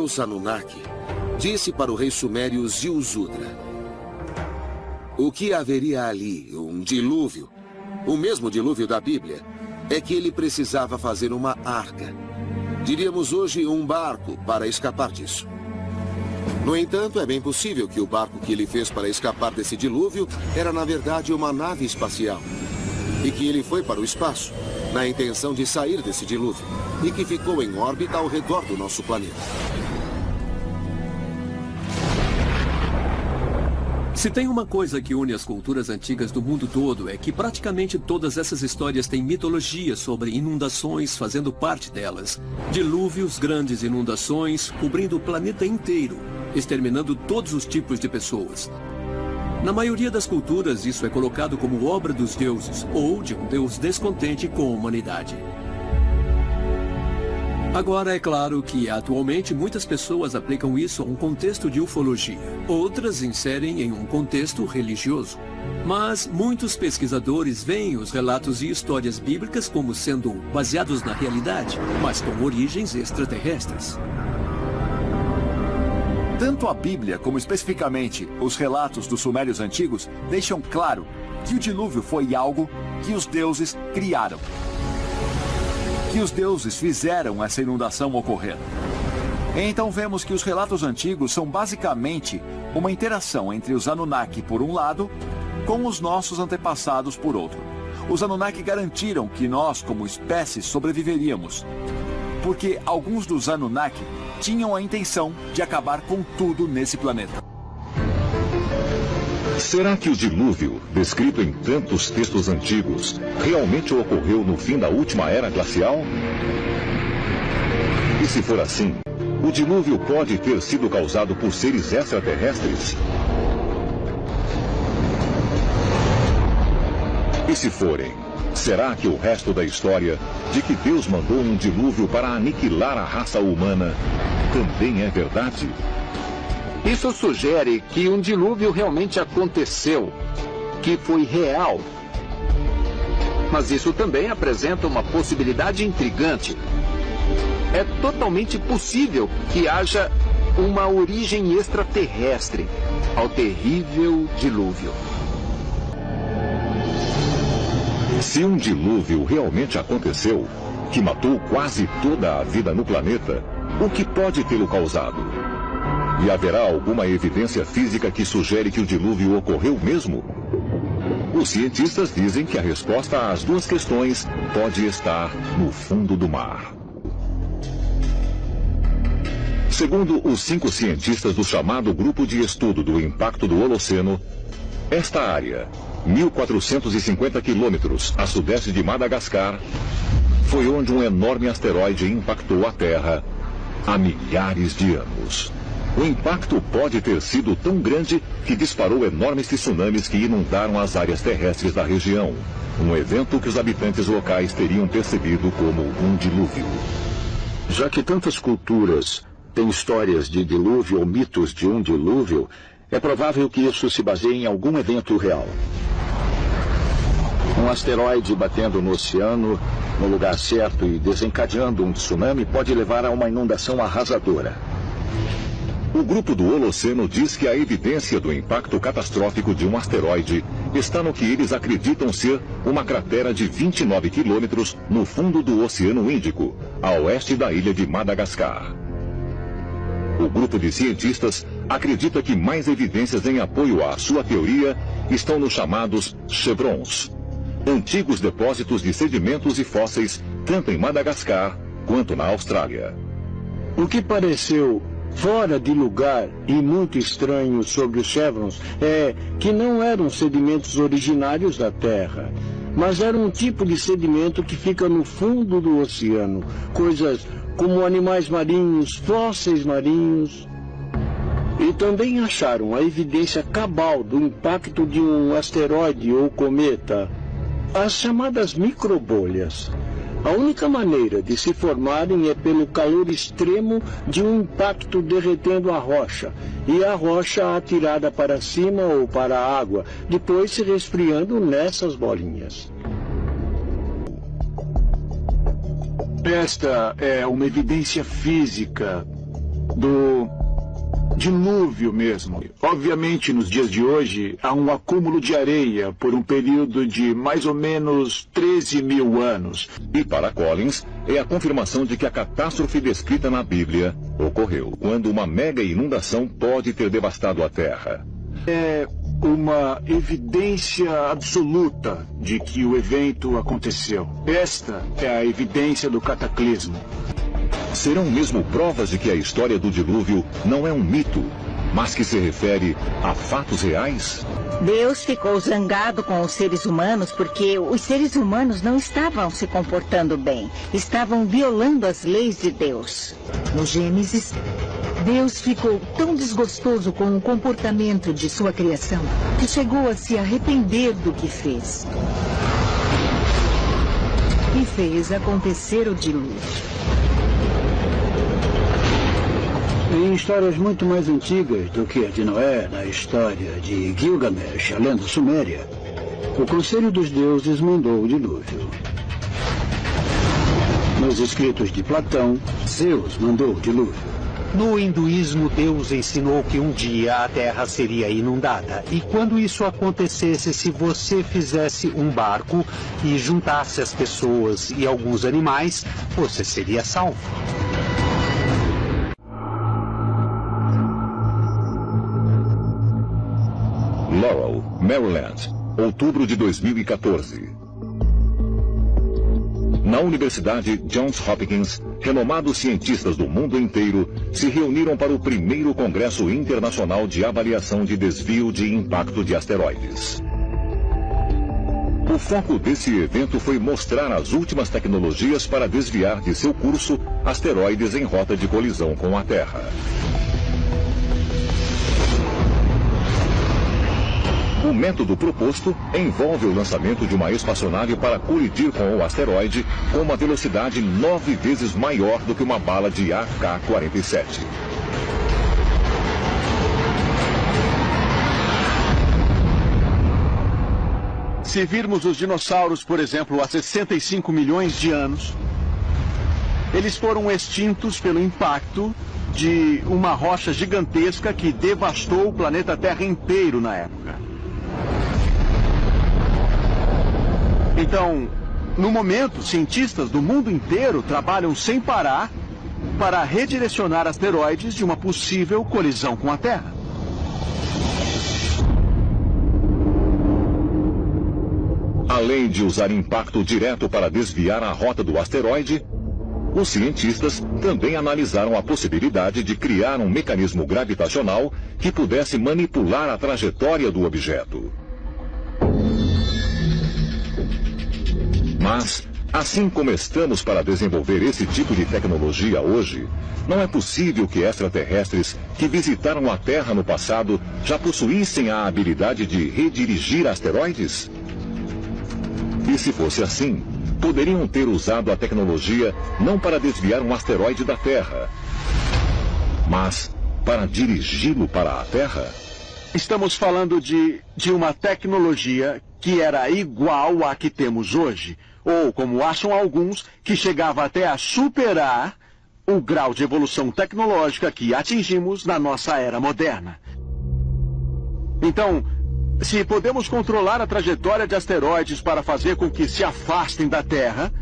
deus Anunnaki disse para o rei sumério Ziusudra: o que haveria ali, um dilúvio, o mesmo dilúvio da Bíblia, é que ele precisava fazer uma arca. Diríamos hoje um barco para escapar disso. No entanto, é bem possível que o barco que ele fez para escapar desse dilúvio era, na verdade, uma nave espacial. E que ele foi para o espaço, na intenção de sair desse dilúvio, e que ficou em órbita ao redor do nosso planeta. Se tem uma coisa que une as culturas antigas do mundo todo, é que praticamente todas essas histórias têm mitologia sobre inundações fazendo parte delas. Dilúvios, grandes inundações, cobrindo o planeta inteiro, exterminando todos os tipos de pessoas. Na maioria das culturas, isso é colocado como obra dos deuses, ou de um deus descontente com a humanidade. Agora, é claro que, atualmente, muitas pessoas aplicam isso a um contexto de ufologia. Outras inserem em um contexto religioso. Mas muitos pesquisadores veem os relatos e histórias bíblicas como sendo baseados na realidade, mas com origens extraterrestres. Tanto a Bíblia como especificamente os relatos dos sumérios antigos deixam claro que o dilúvio foi algo que os deuses criaram. Que os deuses fizeram essa inundação ocorrer. Então vemos que os relatos antigos são basicamente uma interação entre os Anunnaki por um lado, com os nossos antepassados por outro. Os Anunnaki garantiram que nós, como espécie, sobreviveríamos. Porque alguns dos Anunnaki tinham a intenção de acabar com tudo nesse planeta. Será que o dilúvio, descrito em tantos textos antigos, realmente ocorreu no fim da última era glacial? E se for assim, o dilúvio pode ter sido causado por seres extraterrestres? E se forem, será que o resto da história de que Deus mandou um dilúvio para aniquilar a raça humana também é verdade? Isso sugere que um dilúvio realmente aconteceu, que foi real. Mas isso também apresenta uma possibilidade intrigante. É totalmente possível que haja uma origem extraterrestre ao terrível dilúvio. Se um dilúvio realmente aconteceu, que matou quase toda a vida no planeta, o que pode tê-lo causado? E haverá alguma evidência física que sugere que o dilúvio ocorreu mesmo? Os cientistas dizem que a resposta às duas questões pode estar no fundo do mar. Segundo os 5 cientistas do chamado Grupo de Estudo do Impacto do Holoceno, esta área, 1.450 quilômetros a sudeste de Madagascar, foi onde um enorme asteroide impactou a Terra há milhares de anos. O impacto pode ter sido tão grande que disparou enormes tsunamis que inundaram as áreas terrestres da região. Um evento que os habitantes locais teriam percebido como um dilúvio. Já que tantas culturas têm histórias de dilúvio ou mitos de um dilúvio, é provável que isso se baseie em algum evento real. Um asteroide batendo no oceano, no lugar certo e desencadeando um tsunami pode levar a uma inundação arrasadora. O grupo do Holoceno diz que a evidência do impacto catastrófico de um asteroide está no que eles acreditam ser uma cratera de 29 quilômetros no fundo do Oceano Índico, a oeste da ilha de Madagascar. O grupo de cientistas acredita que mais evidências em apoio à sua teoria estão nos chamados chevrons, antigos depósitos de sedimentos e fósseis, tanto em Madagascar quanto na Austrália. O que pareceu fora de lugar e muito estranho sobre os chevrons é que não eram sedimentos originários da Terra, mas eram um tipo de sedimento que fica no fundo do oceano, coisas como animais marinhos, fósseis marinhos. E também acharam a evidência cabal do impacto de um asteroide ou cometa, as chamadas microbolhas. A única maneira de se formarem é pelo calor extremo de um impacto derretendo a rocha, e a rocha atirada para cima ou para a água, depois se resfriando nessas bolinhas. Esta é uma evidência física do dilúvio mesmo. Obviamente, nos dias de hoje, há um acúmulo de areia por um período de mais ou menos 13 mil anos. E para Collins, é a confirmação de que a catástrofe descrita na Bíblia ocorreu, quando uma mega inundação pode ter devastado a Terra. É uma evidência absoluta de que o evento aconteceu. Esta é a evidência do cataclismo. Serão mesmo provas de que a história do dilúvio não é um mito, mas que se refere a fatos reais? Deus ficou zangado com os seres humanos porque os seres humanos não estavam se comportando bem. Estavam violando as leis de Deus. No Gênesis, Deus ficou tão desgostoso com o comportamento de sua criação que chegou a se arrepender do que fez. E fez acontecer o dilúvio. Em histórias muito mais antigas do que a de Noé, na história de Gilgamesh, a lenda suméria, o Conselho dos Deuses mandou o dilúvio. Nos escritos de Platão, Zeus mandou o dilúvio. No hinduísmo, Deus ensinou que um dia a terra seria inundada. E quando isso acontecesse, se você fizesse um barco e juntasse as pessoas e alguns animais, você seria salvo. Laurel, Maryland, outubro de 2014. Na Universidade Johns Hopkins, renomados cientistas do mundo inteiro se reuniram para o primeiro Congresso Internacional de Avaliação de Desvio de Impacto de Asteroides. O foco desse evento foi mostrar as últimas tecnologias para desviar de seu curso asteroides em rota de colisão com a Terra. O método proposto envolve o lançamento de uma espaçonave para colidir com o asteroide com uma velocidade 9 vezes maior do que uma bala de AK-47. Se virmos os dinossauros, por exemplo, há 65 milhões de anos, eles foram extintos pelo impacto de uma rocha gigantesca que devastou o planeta Terra inteiro na época. Então, no momento, cientistas do mundo inteiro trabalham sem parar para redirecionar asteroides de uma possível colisão com a Terra. Além de usar impacto direto para desviar a rota do asteroide, os cientistas também analisaram a possibilidade de criar um mecanismo gravitacional que pudesse manipular a trajetória do objeto. Mas, assim como estamos para desenvolver esse tipo de tecnologia hoje, não é possível que extraterrestres que visitaram a Terra no passado já possuíssem a habilidade de redirigir asteroides? E se fosse assim, poderiam ter usado a tecnologia não para desviar um asteroide da Terra, mas para dirigi-lo para a Terra? Estamos falando de uma tecnologia que era igual à que temos hoje, ou, como acham alguns, que chegava até a superar o grau de evolução tecnológica que atingimos na nossa era moderna. Então, se podemos controlar a trajetória de asteroides para fazer com que se afastem da Terra,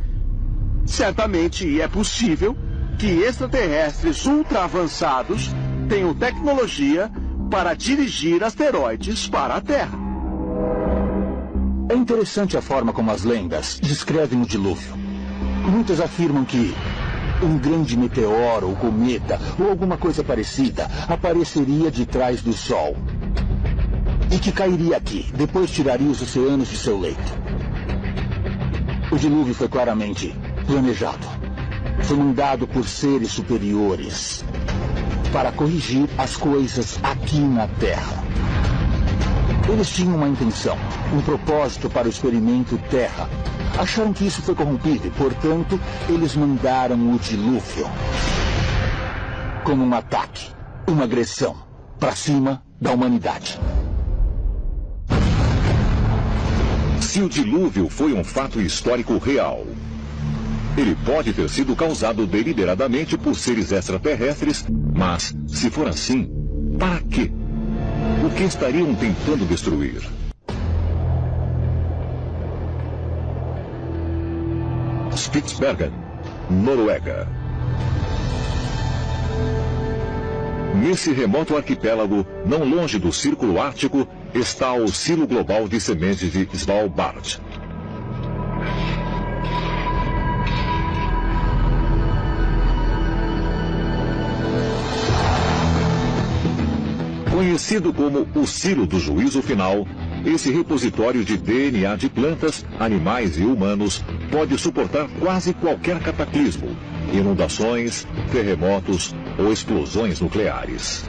certamente é possível que extraterrestres ultra-avançados tenham tecnologia para dirigir asteroides para a Terra. É interessante a forma como as lendas descrevem o dilúvio. Muitas afirmam que um grande meteoro ou cometa ou alguma coisa parecida apareceria de trás do Sol e que cairia aqui, depois tiraria os oceanos de seu leito. O dilúvio foi claramente planejado. Foi mandado por seres superiores para corrigir as coisas aqui na Terra. Eles tinham uma intenção, um propósito para o experimento Terra. Acharam que isso foi corrompido e, portanto, eles mandaram o dilúvio como um ataque, uma agressão para cima da humanidade. Se o dilúvio foi um fato histórico real, Ele pode ter sido causado deliberadamente por seres extraterrestres, mas, se for assim, para quê? O que estariam tentando destruir? Spitsbergen, Noruega. Nesse remoto arquipélago, não longe do Círculo Ártico, está o Silo Global de Sementes de Svalbard. Conhecido como o Silo do Juízo Final, esse repositório de DNA de plantas, animais e humanos pode suportar quase qualquer cataclismo, inundações, terremotos ou explosões nucleares.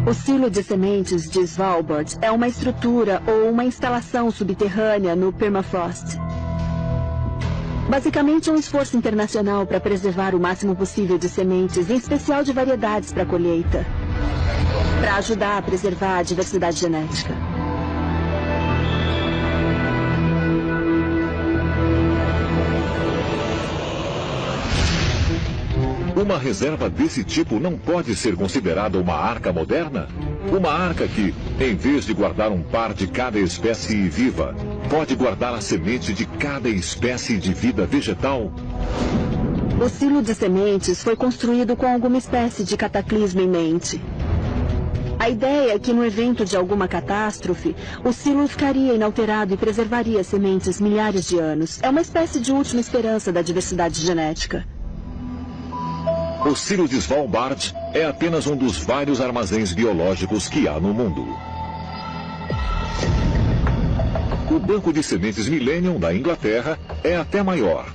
O silo de sementes de Svalbard é uma estrutura ou uma instalação subterrânea no permafrost. Basicamente, um esforço internacional para preservar o máximo possível de sementes, em especial de variedades para colheita, para ajudar a preservar a diversidade genética. Uma reserva desse tipo não pode ser considerada uma arca moderna? Uma arca que, em vez de guardar um par de cada espécie viva, pode guardar a semente de cada espécie de vida vegetal? O silo de sementes foi construído com alguma espécie de cataclismo em mente. A ideia é que, no evento de alguma catástrofe, o silo ficaria inalterado e preservaria sementes milhares de anos. É uma espécie de última esperança da diversidade genética. O Silo de Svalbard é apenas um dos vários armazéns biológicos que há no mundo. O Banco de Sementes Millennium da Inglaterra é até maior.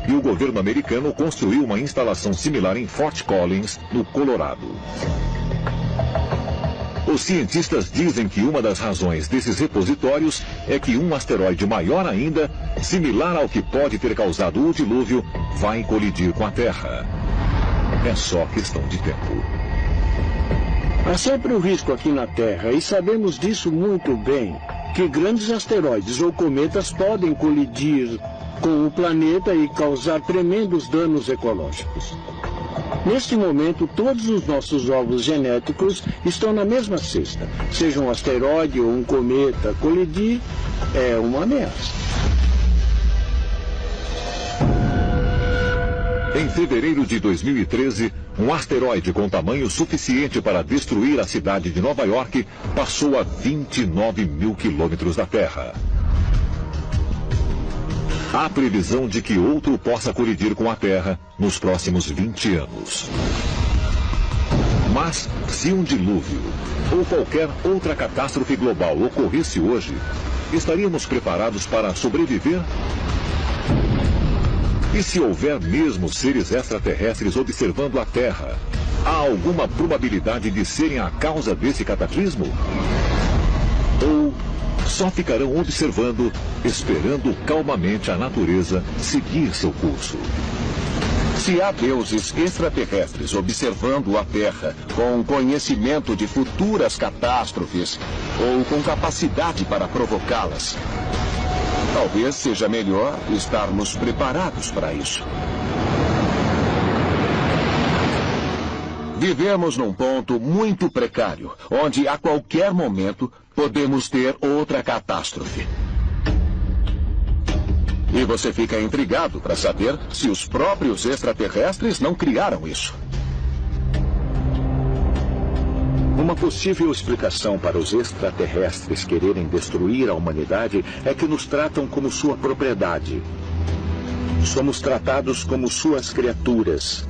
E o governo americano construiu uma instalação similar em Fort Collins, no Colorado. Os cientistas dizem que uma das razões desses repositórios é que um asteroide maior ainda, similar ao que pode ter causado o dilúvio, vai colidir com a Terra. É só questão de tempo. Há sempre um risco aqui na Terra, e sabemos disso muito bem, que grandes asteroides ou cometas podem colidir com o planeta e causar tremendos danos ecológicos. Neste momento, todos os nossos ovos genéticos estão na mesma cesta. Seja um asteroide ou um cometa, colidir é uma ameaça. Em fevereiro de 2013, um asteroide com tamanho suficiente para destruir a cidade de Nova York passou a 29 mil quilômetros da Terra. Há previsão de que outro possa colidir com a Terra nos próximos 20 anos. Mas, se um dilúvio ou qualquer outra catástrofe global ocorresse hoje, estaríamos preparados para sobreviver? E se houver mesmo seres extraterrestres observando a Terra, há alguma probabilidade de serem a causa desse cataclismo? Ou só ficarão observando, esperando calmamente a natureza seguir seu curso? Se há deuses extraterrestres observando a Terra com conhecimento de futuras catástrofes ou com capacidade para provocá-las, talvez seja melhor estarmos preparados para isso. Vivemos num ponto muito precário, onde a qualquer momento podemos ter outra catástrofe. E você fica intrigado para saber se os próprios extraterrestres não criaram isso. Uma possível explicação para os extraterrestres quererem destruir a humanidade é que nos tratam como sua propriedade. Somos tratados como suas criaturas.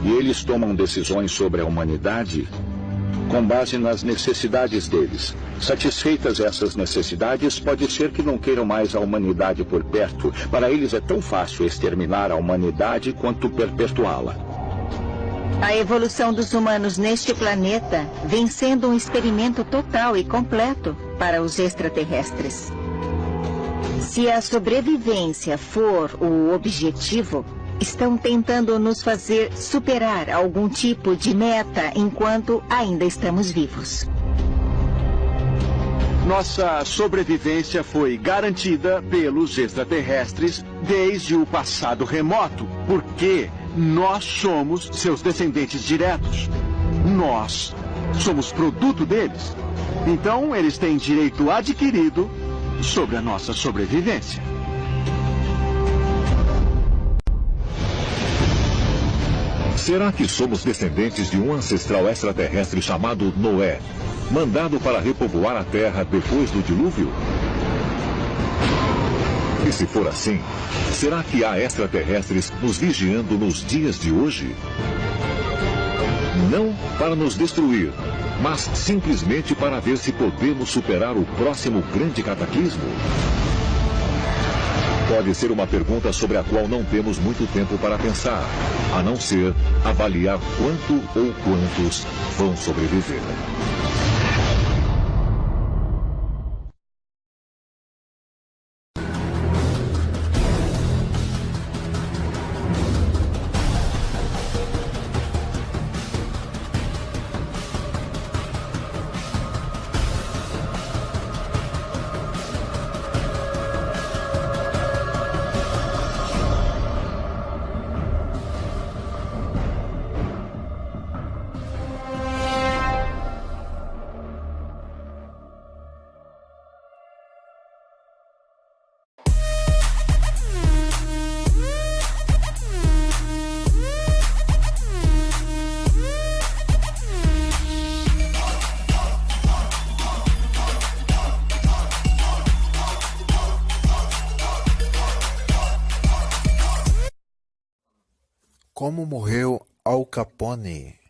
E eles tomam decisões sobre a humanidade com base nas necessidades deles. Satisfeitas essas necessidades, pode ser que não queiram mais a humanidade por perto. Para eles é tão fácil exterminar a humanidade quanto perpetuá-la. A evolução dos humanos neste planeta vem sendo um experimento total e completo para os extraterrestres. Se a sobrevivência for o objetivo, estão tentando nos fazer superar algum tipo de meta enquanto ainda estamos vivos. Nossa sobrevivência foi garantida pelos extraterrestres desde o passado remoto, porque nós somos seus descendentes diretos. Nós somos produto deles. Então, eles têm direito adquirido sobre a nossa sobrevivência. Será que somos descendentes de um ancestral extraterrestre chamado Noé, mandado para repovoar a Terra depois do dilúvio? E se for assim, será que há extraterrestres nos vigiando nos dias de hoje? Não para nos destruir, mas simplesmente para ver se podemos superar o próximo grande cataclismo? Pode ser uma pergunta sobre a qual não temos muito tempo para pensar, a não ser avaliar quanto ou quantos vão sobreviver. Como morreu Al Capone?